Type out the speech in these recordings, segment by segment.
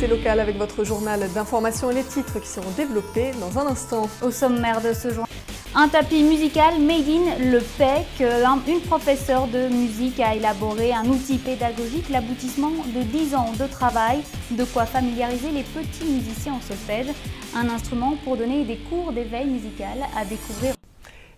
l'actualité locale avec votre journal d'information et les titres qui seront développés dans un instant. Au sommaire de ce journal, un tapis musical made in Le Pec. Une professeure de musique a élaboré un outil pédagogique, l'aboutissement de 10 ans de travail, de quoi familiariser les petits musiciens au solfège, un instrument pour donner des cours d'éveil musical à découvrir.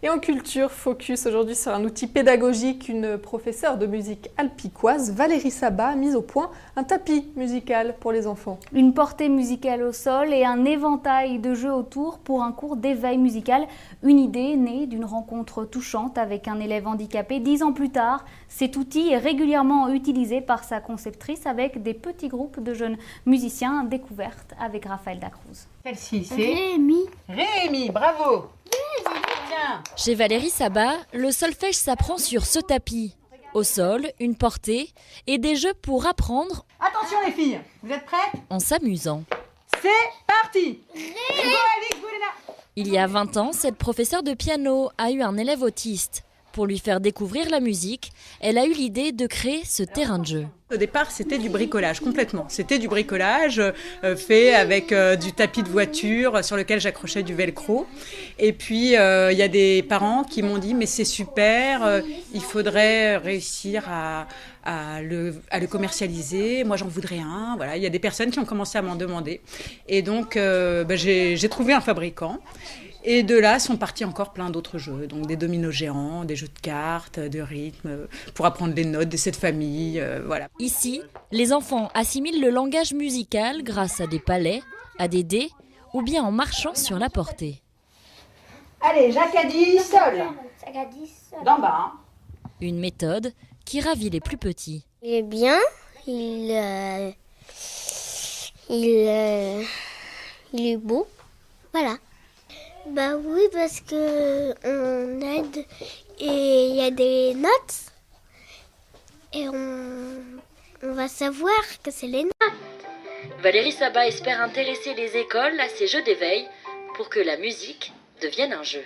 Et en culture, focus aujourd'hui sur un outil pédagogique. Une professeure de musique alpicoise, Valérie Sabat, a mis au point un tapis musical pour les enfants. Une portée musicale au sol et un éventail de jeux autour pour un cours d'éveil musical. Une idée née d'une rencontre touchante avec un élève handicapé. 10 ans plus tard, cet outil est régulièrement utilisé par sa conceptrice avec des petits groupes de jeunes musiciens. Découverte avec Raphaël Dacruz. Celle-ci, c'est Rémi, bravo. Chez Valérie Sabat, le solfège s'apprend sur ce tapis. Au sol, une portée et des jeux pour apprendre Attention les filles, vous êtes prêtes? en s'amusant. C'est parti. Go Alix, go Léna. Il y a 20 ans, cette professeure de piano a eu un élève autiste. Pour lui faire découvrir la musique, elle a eu l'idée de créer ce terrain de jeu. Au départ, c'était du bricolage, complètement. C'était du bricolage fait avec du tapis de voiture sur lequel j'accrochais du velcro. Et puis, il y a des parents qui m'ont dit « mais c'est super, il faudrait réussir à le commercialiser. Moi, j'en voudrais un. » Voilà, il y a des personnes qui ont commencé à m'en demander. Et donc, j'ai trouvé un fabricant. Et de là sont partis encore plein d'autres jeux, donc des dominos géants, des jeux de cartes, de rythme, pour apprendre les notes de cette famille, voilà. Ici, les enfants assimilent le langage musical grâce à des palets, à des dés ou bien en marchant sur la portée. Allez, Jacques a dit sol. D'en bas. Une méthode qui ravit les plus petits. Il est bien, il est beau, voilà. Bah oui, parce que on aide et il y a des notes et on va savoir que c'est les notes. Valérie Sabat espère intéresser les écoles à ces jeux d'éveil pour que la musique devienne un jeu.